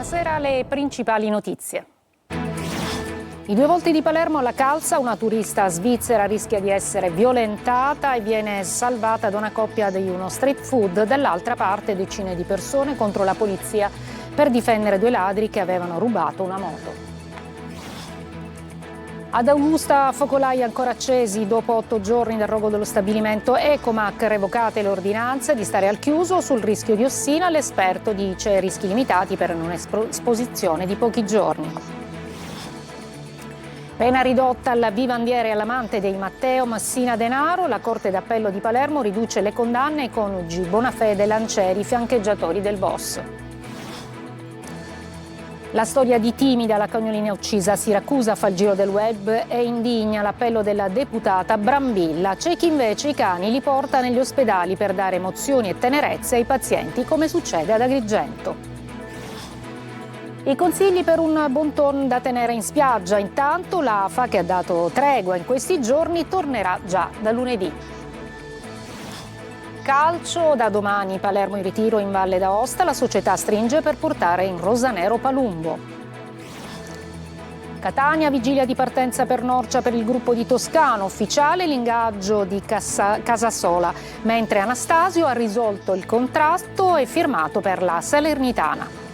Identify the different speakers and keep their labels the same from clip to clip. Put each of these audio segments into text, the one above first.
Speaker 1: buonasera, le principali notizie. I due volti di Palermo alla Calza, una turista svizzera rischia di essere violentata e viene salvata da una coppia di uno street food. Dall'altra parte decine di persone contro la polizia per difendere due ladri che avevano rubato una moto. Ad Augusta focolai ancora accesi dopo 8 giorni dal rogo dello stabilimento Ecomac, revocate le ordinanze di stare al chiuso. Sul rischio diossina l'esperto dice rischi limitati per un'esposizione di pochi giorni. Pena ridotta alla vivandiera e all'amante dei Matteo Massina Denaro. La Corte d'Appello di Palermo riduce le condanne ai coniugi Bonafede e Lancieri, fiancheggiatori del boss. La storia di Timida, la cagnolina uccisa a Siracusa, fa il giro del web e indigna l'appello della deputata Brambilla. C'è chi invece i cani li porta negli ospedali per dare emozioni e tenerezze ai pazienti, come succede ad Agrigento. I consigli per un bon ton da tenere in spiaggia. Intanto l'AFA, che ha dato tregua in questi giorni, tornerà già da lunedì. Calcio, da domani Palermo in ritiro in Valle d'Aosta, la società stringe per portare in rosanero Palumbo. Catania, vigilia di partenza per Norcia per il gruppo di Toscano, ufficiale l'ingaggio di Casasola, mentre Anastasio ha risolto il contratto e firmato per la Salernitana.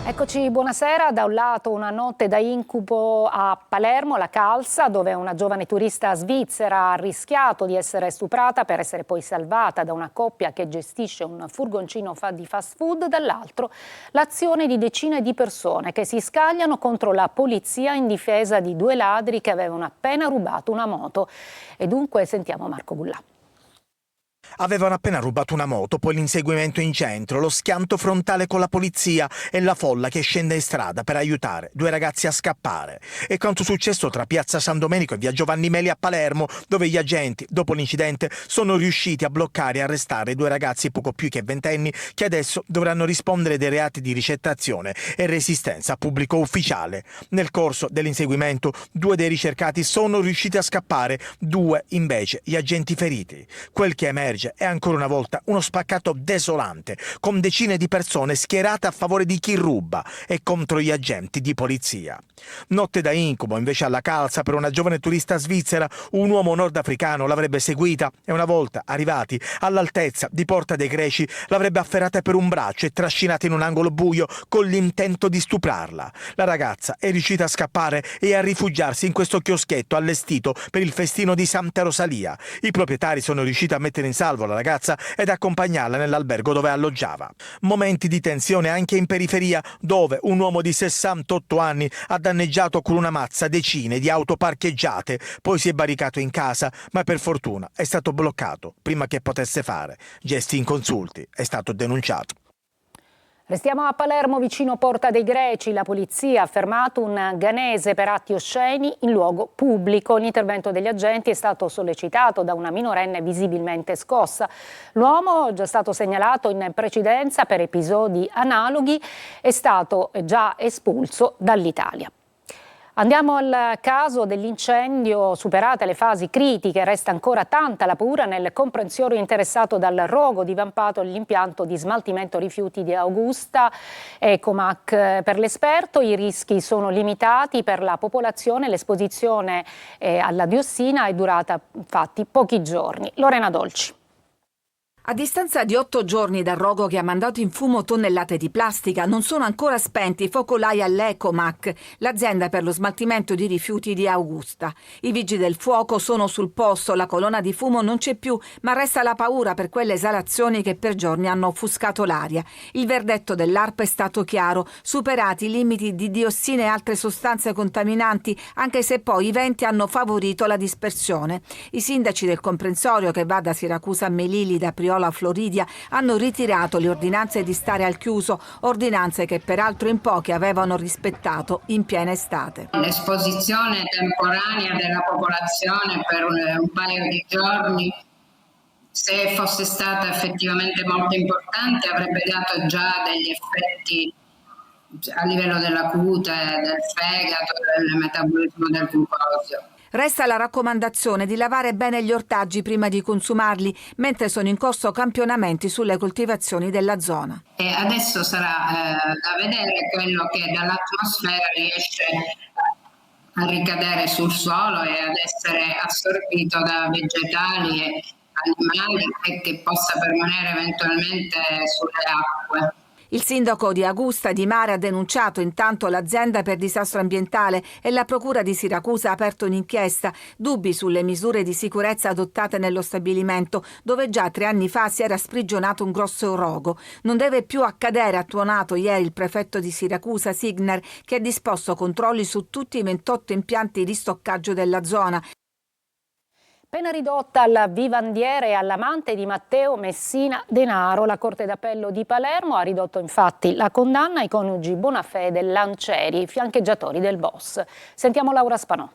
Speaker 1: Eccoci, buonasera. Da un lato una notte da incubo a Palermo, la Calza, dove una giovane turista svizzera ha rischiato di essere stuprata per essere poi salvata da una coppia che gestisce un furgoncino di fast food. Dall'altro l'azione di decine di persone che si scagliano contro la polizia in difesa di due ladri che avevano appena rubato una moto. E dunque sentiamo Marco Gullà.
Speaker 2: Avevano appena rubato una moto, poi l'inseguimento in centro, lo schianto frontale con la polizia e la folla che scende in strada per aiutare due ragazzi a scappare. È quanto successo tra Piazza San Domenico e via Giovanni Meli a Palermo, dove gli agenti, dopo l'incidente, sono riusciti a bloccare e arrestare due ragazzi poco più che ventenni che adesso dovranno rispondere dei reati di ricettazione e resistenza a pubblico ufficiale. Nel corso dell'inseguimento, due dei ricercati sono riusciti a scappare, due invece gli agenti feriti. Quel che emerge è ancora una volta uno spaccato desolante, con decine di persone schierate a favore di chi ruba e contro gli agenti di polizia. Notte da incubo invece alla Calza per una giovane turista svizzera. Un uomo nordafricano l'avrebbe seguita e una volta arrivati all'altezza di Porta dei Greci l'avrebbe afferrata per un braccio e trascinata in un angolo buio con l'intento di stuprarla. La ragazza è riuscita a scappare e a rifugiarsi in questo chioschetto allestito per il festino di Santa Rosalia. I proprietari sono riusciti a mettere in salvo la ragazza ed accompagnarla nell'albergo dove alloggiava. Momenti di tensione anche in periferia, dove un uomo di 68 anni ha danneggiato con una mazza decine di auto parcheggiate, poi si è barricato in casa, ma per fortuna è stato bloccato prima che potesse fare gesti inconsulti. È stato denunciato.
Speaker 1: Restiamo a Palermo, vicino Porta dei Greci. La polizia ha fermato un ghanese per atti osceni in luogo pubblico. L'intervento degli agenti è stato sollecitato da una minorenne visibilmente scossa. L'uomo, già stato segnalato in precedenza per episodi analoghi, è stato già espulso dall'Italia. Andiamo al caso dell'incendio. Superate le fasi critiche, resta ancora tanta la paura nel comprensorio interessato dal rogo divampato l'impianto di smaltimento rifiuti di Augusta. Ecomac per l'esperto, i rischi sono limitati per la popolazione, l'esposizione alla diossina è durata infatti pochi giorni. Lorena Dolci.
Speaker 3: A distanza di 8 giorni dal rogo che ha mandato in fumo tonnellate di plastica, non sono ancora spenti i focolai all'Ecomac, l'azienda per lo smaltimento di rifiuti di Augusta. I vigili del fuoco sono sul posto, la colonna di fumo non c'è più, ma resta la paura per quelle esalazioni che per giorni hanno offuscato l'aria. Il verdetto dell'ARPA è stato chiaro: superati i limiti di diossine e altre sostanze contaminanti, anche se poi i venti hanno favorito la dispersione. I sindaci del comprensorio, che va da Siracusa a Melilli, da Priola a Floridia, hanno ritirato le ordinanze di stare al chiuso, ordinanze che peraltro in pochi avevano rispettato in piena estate.
Speaker 4: L'esposizione temporanea della popolazione per un paio di giorni, se fosse stata effettivamente molto importante, avrebbe dato già degli effetti a livello della cute, del fegato, del metabolismo del glucosio.
Speaker 3: Resta la raccomandazione di lavare bene gli ortaggi prima di consumarli, mentre sono in corso campionamenti sulle coltivazioni della zona.
Speaker 4: E adesso sarà da vedere quello che dall'atmosfera riesce a ricadere sul suolo e ad essere assorbito da vegetali e animali e che possa permanere eventualmente sulle acque.
Speaker 3: Il sindaco di Augusta Di Mare ha denunciato intanto l'azienda per disastro ambientale e la procura di Siracusa ha aperto un'inchiesta. Dubbi sulle misure di sicurezza adottate nello stabilimento, dove già 3 anni fa si era sprigionato un grosso rogo. Non deve più accadere, ha tuonato ieri il prefetto di Siracusa, Signer, che ha disposto controlli su tutti i 28 impianti di stoccaggio della zona.
Speaker 1: Pena ridotta al vivandiere e all'amante di Matteo Messina Denaro. La Corte d'Appello di Palermo ha ridotto infatti la condanna ai coniugi Bonafede Lancieri, fiancheggiatori del boss. Sentiamo Laura Spanò.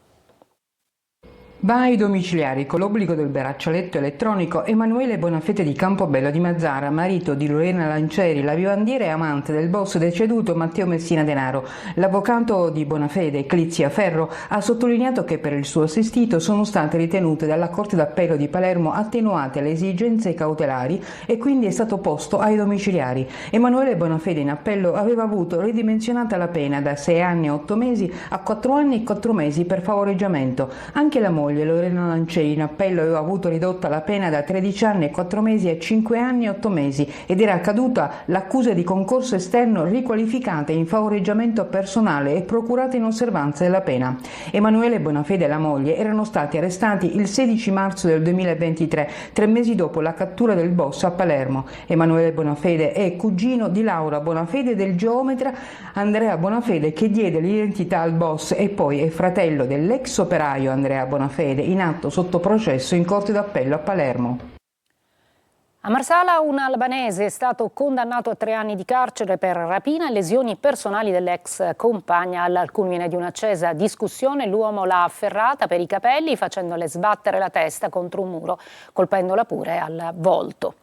Speaker 5: Va ai domiciliari con l'obbligo del braccialetto elettronico Emanuele Bonafede di Campobello di Mazzara, marito di Lorena Lancieri, la vivandiera e amante del boss deceduto Matteo Messina Denaro. L'avvocato di Bonafede, Clizia Ferro, ha sottolineato che per il suo assistito sono state ritenute dalla Corte d'Appello di Palermo attenuate le esigenze cautelari e quindi è stato posto ai domiciliari. Emanuele Bonafede in appello aveva avuto ridimensionata la pena da 6 anni e 8 mesi a 4 anni e 4 mesi per favoreggiamento. Anche la moglie Lorena Lancieri in appello aveva avuto ridotta la pena da 13 anni e 4 mesi a 5 anni e 8 mesi ed era caduta l'accusa di concorso esterno riqualificata in favoreggiamento personale e procurata in osservanza della pena. Emanuele Bonafede e la moglie erano stati arrestati il 16 marzo del 2023, 3 mesi dopo la cattura del boss a Palermo. Emanuele Bonafede è cugino di Laura Bonafede e del geometra Andrea Bonafede che diede l'identità al boss e poi è fratello dell'ex operaio Andrea Bonafede, in atto sotto processo in Corte d'Appello a Palermo.
Speaker 1: A Marsala un albanese è stato condannato a 3 anni di carcere per rapina e lesioni personali dell'ex compagna. Al culmine di un'accesa discussione l'uomo l'ha afferrata per i capelli facendole sbattere la testa contro un muro, colpendola pure al volto.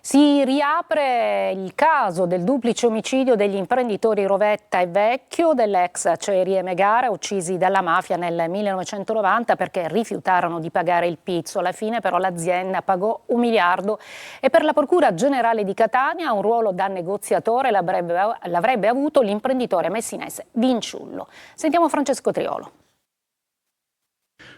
Speaker 1: Si riapre il caso del duplice omicidio degli imprenditori Rovetta e Vecchio dell'ex Acciaierie Megara uccisi dalla mafia nel 1990 perché rifiutarono di pagare il pizzo. Alla fine però l'azienda pagò 1 miliardo e per la Procura Generale di Catania un ruolo da negoziatore l'avrebbe avuto l'imprenditore messinese Vinciullo. Sentiamo Francesco Triolo.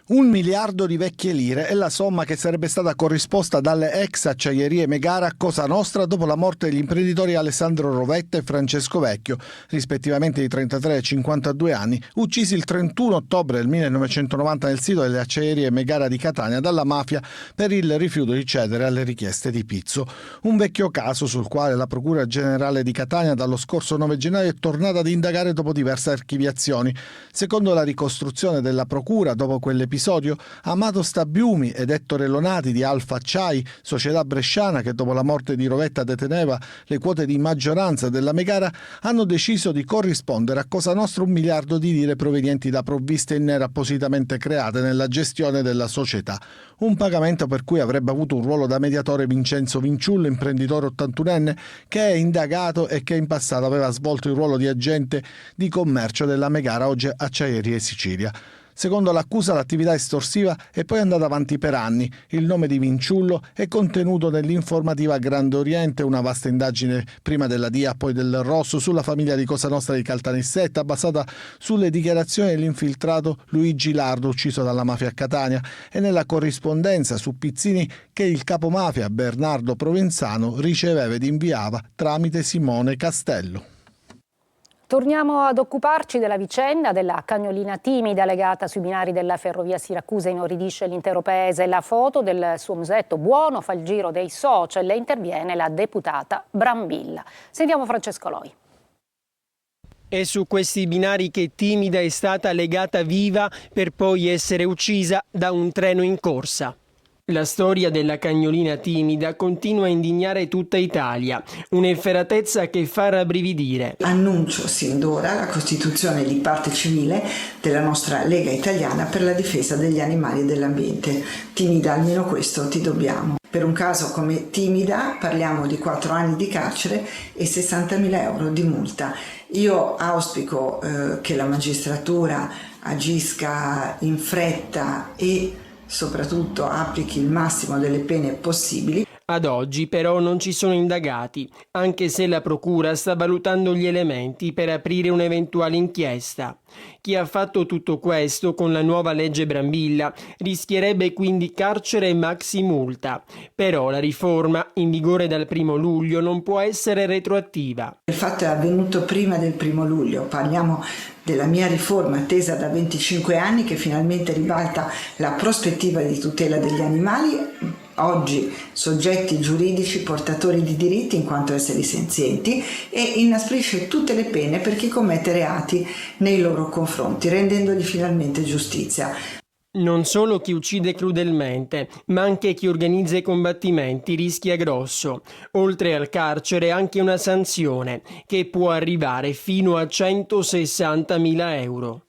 Speaker 6: 1 miliardo di vecchie lire è la somma che sarebbe stata corrisposta dalle ex Acciaierie Megara a Cosa Nostra dopo la morte degli imprenditori Alessandro Rovetta e Francesco Vecchio, rispettivamente di 33 e 52 anni, uccisi il 31 ottobre del 1990 nel sito delle Acciaierie Megara di Catania dalla mafia per il rifiuto di cedere alle richieste di pizzo. Un vecchio caso sul quale la Procura Generale di Catania dallo scorso 9 gennaio è tornata ad indagare dopo diverse archiviazioni. Secondo la ricostruzione della Procura, dopo quell'episodio, Amato Stabiumi ed Ettore Lonati di Alfa Acciai, società bresciana che dopo la morte di Rovetta deteneva le quote di maggioranza della Megara, hanno deciso di corrispondere a Cosa Nostra 1 miliardo di lire provenienti da provviste in nero appositamente create nella gestione della società. Un pagamento per cui avrebbe avuto un ruolo da mediatore Vincenzo Vinciullo, imprenditore 81enne, che è indagato e che in passato aveva svolto il ruolo di agente di commercio della Megara, oggi Acciaierie Sicilia. Secondo l'accusa, l'attività estorsiva è poi andata avanti per anni. Il nome di Vinciullo è contenuto nell'informativa Grande Oriente, una vasta indagine prima della DIA, poi del Rosso, sulla famiglia di Cosa Nostra di Caltanissetta, basata sulle dichiarazioni dell'infiltrato Luigi Lardo, ucciso dalla mafia a Catania, e nella corrispondenza su pizzini che il capomafia Bernardo Provenzano riceveva ed inviava tramite Simone Castello.
Speaker 1: Torniamo ad occuparci della vicenda della cagnolina timida legata sui binari della ferrovia Siracusa, inorridisce l'intero paese. La foto del suo musetto buono fa il giro dei social e interviene la deputata Brambilla. Sentiamo Francesco Loi.
Speaker 7: È su questi binari che Timida è stata legata viva per poi essere uccisa da un treno in corsa. La storia della cagnolina timida continua a indignare tutta Italia, un'efferatezza che fa rabbrividire.
Speaker 8: Annuncio sin d'ora la costituzione di parte civile della nostra Lega Italiana per la difesa degli animali e dell'ambiente. Timida, almeno questo ti dobbiamo. Per un caso come Timida parliamo di 4 anni di carcere e 60.000 euro di multa. Io auspico che la magistratura agisca in fretta e soprattutto applichi il massimo delle pene possibili.
Speaker 7: Ad oggi però non ci sono indagati, anche se la procura sta valutando gli elementi per aprire un'eventuale inchiesta. Chi ha fatto tutto questo con la nuova legge Brambilla rischierebbe quindi carcere e maximulta. Però la riforma, in vigore dal 1 luglio, non può essere retroattiva.
Speaker 8: Il fatto è avvenuto prima del 1 luglio, parliamo della mia riforma attesa da 25 anni che finalmente ribalta la prospettiva di tutela degli animali, oggi soggetti giuridici portatori di diritti in quanto esseri senzienti, e inasprisce tutte le pene per chi commette reati nei loro confronti, rendendogli finalmente giustizia.
Speaker 7: Non solo chi uccide crudelmente, ma anche chi organizza i combattimenti rischia grosso. Oltre al carcere anche una sanzione, che può arrivare fino a 160.000 euro.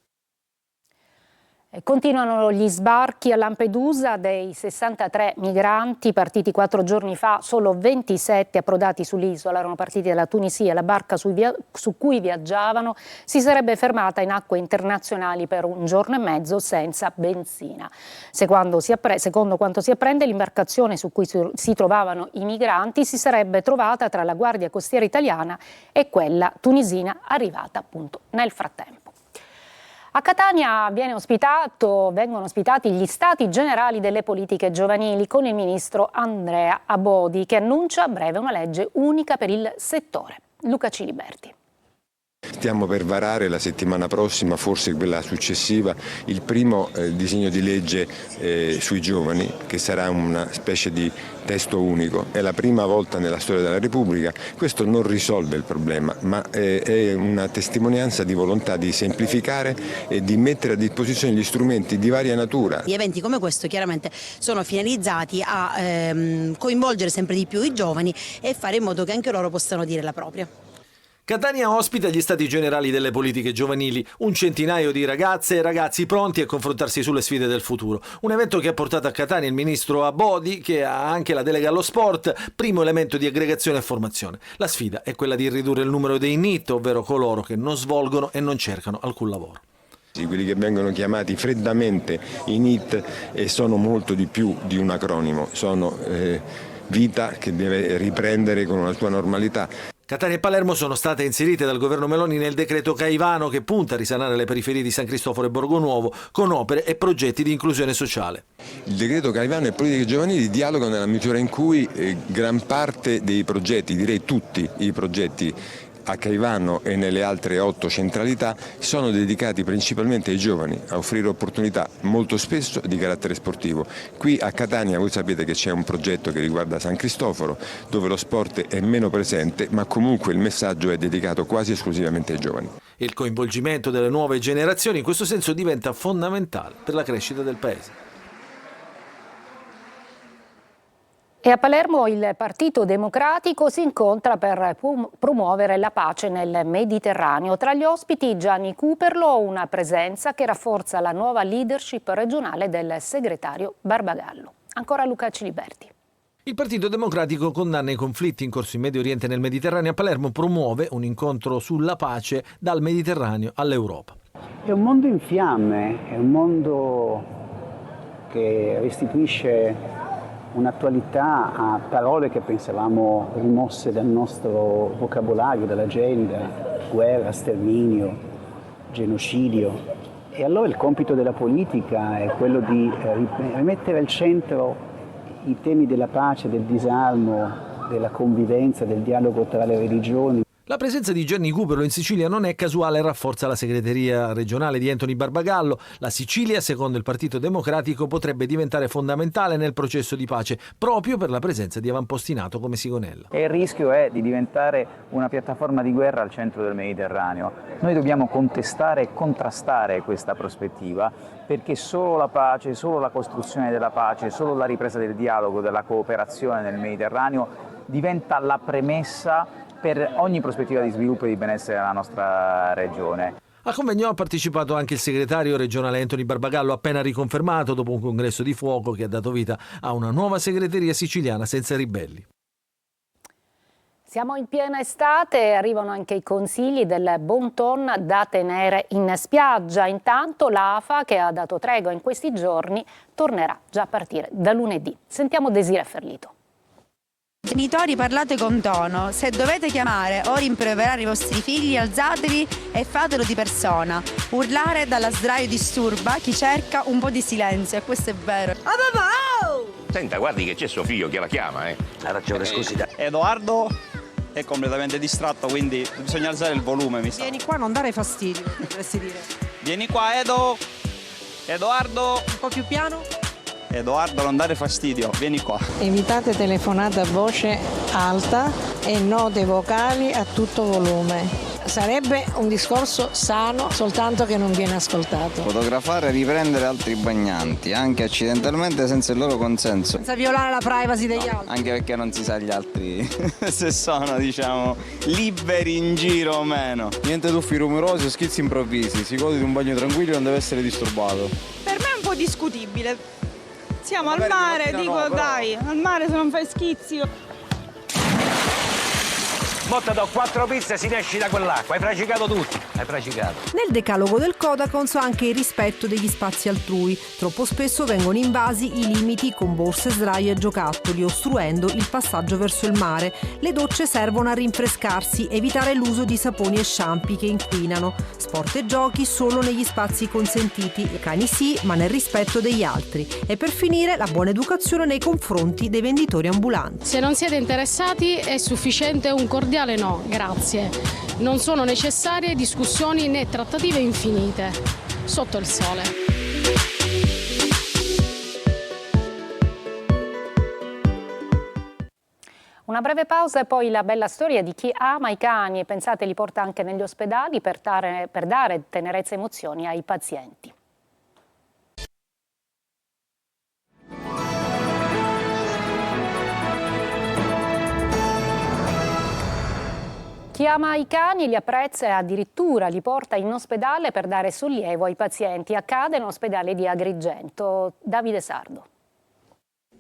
Speaker 1: Continuano gli sbarchi a Lampedusa dei 63 migranti partiti 4 giorni fa, solo 27 approdati sull'isola, erano partiti dalla Tunisia. La barca su cui viaggiavano si sarebbe fermata in acque internazionali per 1 giorno e mezzo senza benzina. Secondo quanto si apprende, l'imbarcazione su cui si trovavano i migranti si sarebbe trovata tra la Guardia Costiera italiana e quella tunisina, arrivata appunto nel frattempo. A Catania vengono ospitati gli Stati Generali delle Politiche Giovanili con il ministro Andrea Abodi, che annuncia a breve una legge unica per il settore. Luca Ciliberti.
Speaker 9: Stiamo per varare la settimana prossima, forse quella successiva, il primo disegno di legge sui giovani, che sarà una specie di testo unico. È la prima volta nella storia della Repubblica. Questo non risolve il problema, ma è una testimonianza di volontà di semplificare e di mettere a disposizione gli strumenti di varia natura.
Speaker 10: Gli eventi come questo chiaramente sono finalizzati a coinvolgere sempre di più i giovani e fare in modo che anche loro possano dire la propria.
Speaker 11: Catania ospita gli Stati Generali delle Politiche Giovanili, un centinaio di ragazze e ragazzi pronti a confrontarsi sulle sfide del futuro. Un evento che ha portato a Catania il ministro Abodi, che ha anche la delega allo sport, primo elemento di aggregazione e formazione. La sfida è quella di ridurre il numero dei NEET, ovvero coloro che non svolgono e non cercano alcun lavoro.
Speaker 9: Quelli che vengono chiamati freddamente i NEET sono molto di più di un acronimo, sono vita che deve riprendere con una sua normalità.
Speaker 11: Catania e Palermo sono state inserite dal governo Meloni nel decreto Caivano, che punta a risanare le periferie di San Cristoforo e Borgonuovo con opere e progetti di inclusione sociale.
Speaker 9: Il decreto Caivano e politiche giovanili dialogano nella misura in cui gran parte dei progetti, direi tutti i progetti a Caivano e nelle altre 8 centralità, sono dedicati principalmente ai giovani, a offrire opportunità molto spesso di carattere sportivo. Qui a Catania voi sapete che c'è un progetto che riguarda San Cristoforo, dove lo sport è meno presente, ma comunque il messaggio è dedicato quasi esclusivamente ai giovani.
Speaker 11: Il coinvolgimento delle nuove generazioni in questo senso diventa fondamentale per la crescita del Paese.
Speaker 1: E a Palermo il Partito Democratico si incontra per promuovere la pace nel Mediterraneo. Tra gli ospiti Gianni Cooperlo, una presenza che rafforza la nuova leadership regionale del segretario Barbagallo. Ancora Luca Ciliberti.
Speaker 11: Il Partito Democratico condanna i conflitti in corso in Medio Oriente e nel Mediterraneo. A Palermo promuove un incontro sulla pace dal Mediterraneo all'Europa.
Speaker 12: È un mondo in fiamme, è un mondo che restituisce un'attualità a parole che pensavamo rimosse dal nostro vocabolario, dall'agenda: guerra, sterminio, genocidio. E allora il compito della politica è quello di rimettere al centro i temi della pace, del disarmo, della convivenza, del dialogo tra le religioni.
Speaker 11: La presenza di Gianni Cooperlo in Sicilia non è casuale e rafforza la segreteria regionale di Anthony Barbagallo. La Sicilia, secondo il Partito Democratico, potrebbe diventare fondamentale nel processo di pace, proprio per la presenza di avamposti NATO come Sigonella.
Speaker 13: E il rischio è di diventare una piattaforma di guerra al centro del Mediterraneo. Noi dobbiamo contestare e contrastare questa prospettiva, perché solo la pace, solo la costruzione della pace, solo la ripresa del dialogo, della cooperazione nel Mediterraneo diventa la premessa per ogni prospettiva di sviluppo e di benessere della nostra regione.
Speaker 11: Al convegno ha partecipato anche il segretario regionale Anthony Barbagallo, appena riconfermato dopo un congresso di fuoco che ha dato vita a una nuova segreteria siciliana senza ribelli.
Speaker 1: Siamo in piena estate e arrivano anche i consigli del bon ton da tenere in spiaggia. Intanto l'AFA, che ha dato tregua in questi giorni, tornerà già a partire da lunedì. Sentiamo Desiree Ferlito.
Speaker 14: Genitori, parlate con tono. Se dovete chiamare o rimproverare i vostri figli, alzatevi e fatelo di persona. Urlare dalla sdraio disturba chi cerca un po' di silenzio, e questo è vero. Oh, papà! Oh!
Speaker 15: Senta, guardi che c'è suo figlio che la chiama, Ha ragione, scusi.
Speaker 16: Edoardo è completamente distratto, quindi bisogna alzare il volume, mi sa.
Speaker 17: Vieni qua, non dare fastidio, dovresti dire.
Speaker 16: Vieni qua, Edoardo!
Speaker 17: Un po' più piano?
Speaker 16: Edoardo, non dare fastidio, vieni qua.
Speaker 18: Evitate telefonate a voce alta e note vocali a tutto volume. Sarebbe un discorso sano, soltanto che non viene ascoltato.
Speaker 19: Fotografare e riprendere altri bagnanti, anche accidentalmente senza il loro consenso.
Speaker 17: Senza violare la privacy degli altri.
Speaker 19: Anche perché non si sa gli altri se sono, liberi in giro o meno. Niente tuffi rumorosi o schizzi improvvisi, si gode di un bagno tranquillo e non deve essere disturbato.
Speaker 20: Per me è un po' discutibile. Siamo al mare, dai, al mare se non fai schizzi.
Speaker 15: Motta do 4 pizze e si ne esci da quell'acqua, hai fracicato tutti, hai fracicato.
Speaker 17: Nel decalogo del Codacons anche il rispetto degli spazi altrui. Troppo spesso vengono invasi i limiti con borse, sdraio e giocattoli, ostruendo il passaggio verso il mare. Le docce servono a rinfrescarsi, evitare l'uso di saponi e shampoo che inquinano. Sport e giochi solo negli spazi consentiti, cani sì, ma nel rispetto degli altri. E per finire la buona educazione nei confronti dei venditori ambulanti.
Speaker 21: Se non siete interessati è sufficiente un cordiale no, grazie. Non sono necessarie discussioni né trattative infinite sotto il sole.
Speaker 1: Una breve pausa e poi la bella storia di chi ama i cani e pensate li porta anche negli ospedali per dare tenerezza e emozioni ai pazienti. Chi ama i cani li apprezza e addirittura li porta in ospedale per dare sollievo ai pazienti. Accade nell'ospedale di Agrigento. Davide Sardo.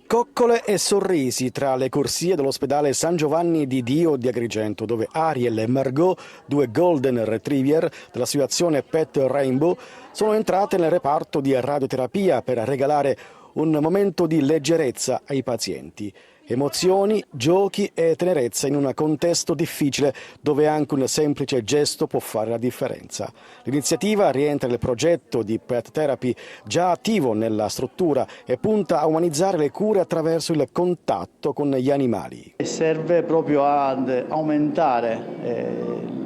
Speaker 22: Coccole e sorrisi tra le corsie dell'ospedale San Giovanni di Dio di Agrigento, dove Ariel e Margot, due golden retriever dell'associazione Pet Rainbow, sono entrate nel reparto di radioterapia per regalare un momento di leggerezza ai pazienti. Emozioni, giochi e tenerezza in un contesto difficile dove anche un semplice gesto può fare la differenza. L'iniziativa rientra nel progetto di Pet Therapy già attivo nella struttura e punta a umanizzare le cure attraverso il contatto con gli animali.
Speaker 23: Serve proprio ad aumentare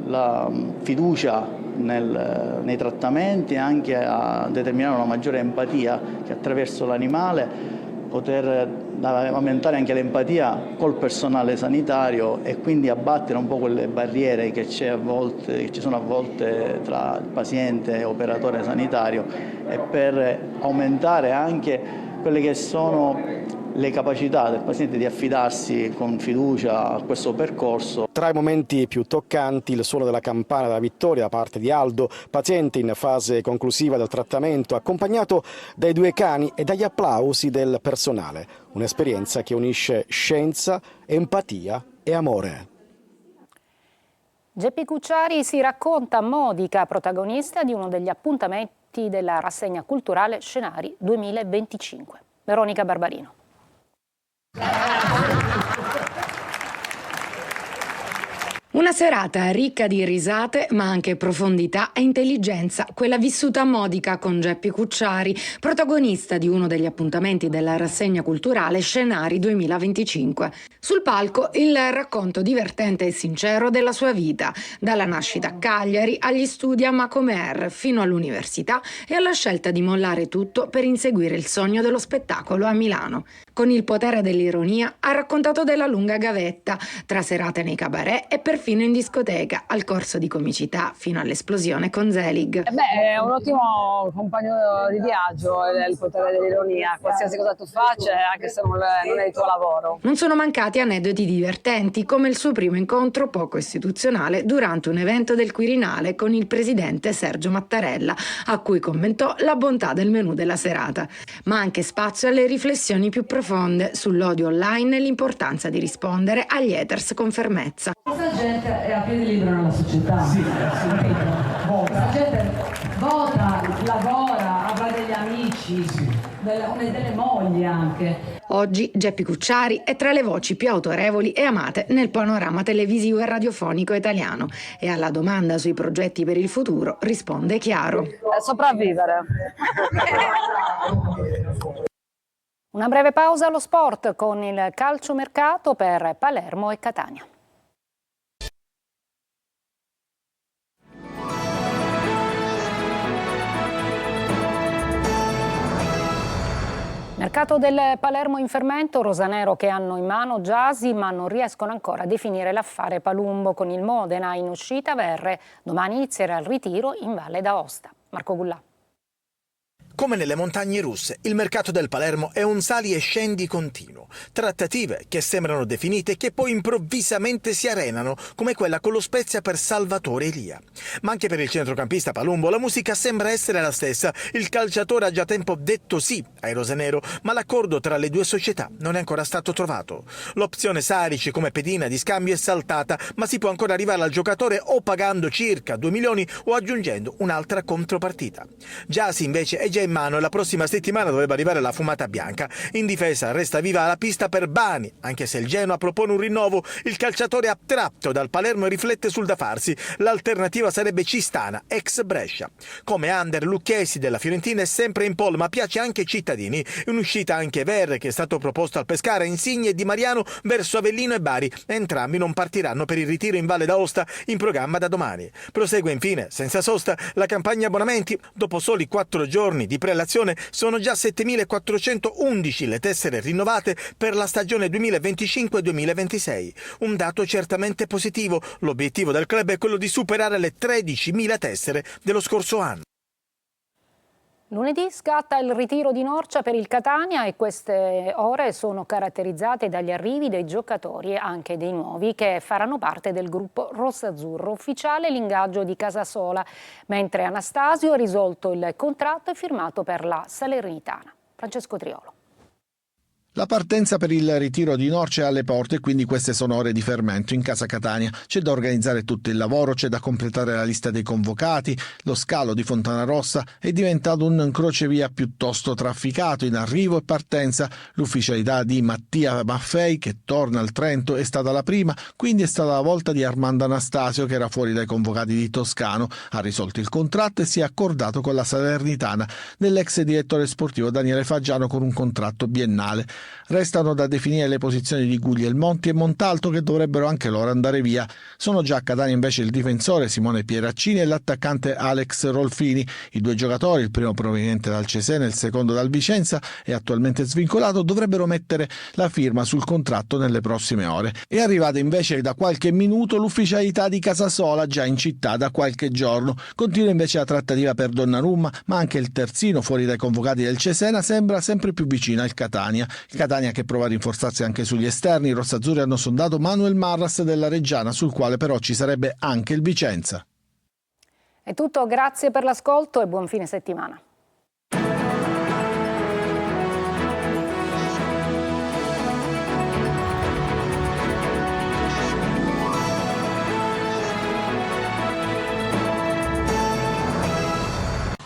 Speaker 23: la fiducia nei trattamenti e anche a determinare una maggiore empatia che attraverso l'animale poter aumentare anche l'empatia col personale sanitario e quindi abbattere un po' quelle barriere che ci sono a volte tra il paziente e operatore sanitario e per aumentare anche quelle che sono le capacità del paziente di affidarsi con fiducia a questo percorso.
Speaker 22: Tra i momenti più toccanti il suono della campana della vittoria da parte di Aldo, paziente in fase conclusiva del trattamento, accompagnato dai due cani e dagli applausi del personale. Un'esperienza che unisce scienza, empatia e amore.
Speaker 1: Geppi Cucciari si racconta Modica, protagonista di uno degli appuntamenti della rassegna culturale Scenari 2025. Veronica Barbarino.
Speaker 24: Una serata ricca di risate, ma anche profondità e intelligenza, quella vissuta a Modica con Geppi Cucciari, protagonista di uno degli appuntamenti della rassegna culturale Scenari 2025. Sul palco il racconto divertente e sincero della sua vita, dalla nascita a Cagliari agli studi a Macomer fino all'università e alla scelta di mollare tutto per inseguire il sogno dello spettacolo a Milano. Con il potere dell'ironia ha raccontato della lunga gavetta, tra serate nei cabaret e perfino fino in discoteca, al corso di comicità fino all'esplosione con Zelig.
Speaker 2: È un ottimo compagno di viaggio, è il potere dell'ironia. Qualsiasi cosa tu faccia, anche se non è il tuo lavoro.
Speaker 24: Non sono mancati aneddoti divertenti, come il suo primo incontro poco istituzionale durante un evento del Quirinale con il presidente Sergio Mattarella, a cui commentò la bontà del menù della serata. Ma anche spazio alle riflessioni più profonde sull'odio online e l'importanza di rispondere agli haters con fermezza.
Speaker 3: Questa gente è a piedi libero nella società. Sì, questa gente vota, lavora, avrà degli amici, delle mogli anche.
Speaker 24: Oggi Geppi Cucciari è tra le voci più autorevoli e amate nel panorama televisivo e radiofonico italiano e alla domanda sui progetti per il futuro risponde chiaro.
Speaker 2: Sopravvivere.
Speaker 1: Una breve pausa allo sport con il calciomercato per Palermo e Catania. Mercato del Palermo in fermento, rosanero che hanno in mano Gyasi ma non riescono ancora a definire l'affare Palumbo con il Modena in uscita. Verre domani inizierà il ritiro in Valle d'Aosta. Marco Gullà.
Speaker 4: Come nelle montagne russe, il mercato del Palermo è un sali e scendi continuo. Trattative che sembrano definite e che poi improvvisamente si arenano, come quella con lo Spezia per Salvatore Elia. Ma anche per il centrocampista Palumbo la musica sembra essere la stessa. Il calciatore ha già tempo detto sì ai rosanero, ma l'accordo tra le due società non è ancora stato trovato. L'opzione Sarici come pedina di scambio è saltata, ma si può ancora arrivare al giocatore o pagando circa 2 milioni o aggiungendo un'altra contropartita. Gyasi invece è già in mano e la prossima settimana dovrebbe arrivare la fumata bianca. In difesa resta viva la pista per Bani, anche se il Genoa propone un rinnovo. Il calciatore è attratto dal Palermo e riflette sul da farsi. L'alternativa sarebbe Cistana, ex Brescia. Come under, Lucchesi della Fiorentina è sempre in pole, ma piace anche Cittadini. In uscita anche Verre, che è stato proposto al Pescara, Insigne e Di Mariano verso Avellino e Bari. Entrambi non partiranno per il ritiro in Valle d'Aosta, in programma da domani. Prosegue infine, senza sosta, la campagna abbonamenti. Dopo soli 4 giorni di prelazione sono già 7.411 le tessere rinnovate per la stagione 2025-2026. Un dato certamente positivo. L'obiettivo del club è quello di superare le 13.000 tessere dello scorso anno.
Speaker 1: Lunedì scatta il ritiro di Norcia per il Catania e queste ore sono caratterizzate dagli arrivi dei giocatori e anche dei nuovi che faranno parte del gruppo rossazzurro. Ufficiale l'ingaggio di Casasola, mentre Anastasio ha risolto il contratto e firmato per la Salernitana. Francesco Triolo.
Speaker 6: La partenza per il ritiro di Norcia è alle porte e quindi queste sono ore di fermento in casa Catania. C'è da organizzare tutto il lavoro, c'è da completare la lista dei convocati. Lo scalo di Fontanarossa è diventato un crocevia piuttosto trafficato in arrivo e partenza. L'ufficialità di Mattia Maffei, che torna al Trento, è stata la prima, quindi è stata la volta di Armando Anastasio, che era fuori dai convocati di Toscano. Ha risolto il contratto e si è accordato con la Salernitana dell'ex direttore sportivo Daniele Faggiano con un contratto biennale. Restano da definire le posizioni di Guglielmonti e Montalto, che dovrebbero anche loro andare via. Sono già a Catania invece il difensore Simone Pieraccini e l'attaccante Alex Rolfini. I due giocatori, il primo proveniente dal Cesena e il secondo dal Vicenza e attualmente svincolato, dovrebbero mettere la firma sul contratto nelle prossime ore. È arrivata invece da qualche minuto l'ufficialità di Casasola, già in città da qualche giorno. Continua invece la trattativa per Donnarumma, ma anche il terzino fuori dai convocati del Cesena sembra sempre più vicino al Catania. Il Catania che prova a rinforzarsi anche sugli esterni. I rossazzurri hanno sondato Manuel Marras della Reggiana, sul quale però ci sarebbe anche il Vicenza.
Speaker 1: È tutto, grazie per l'ascolto e buon fine settimana.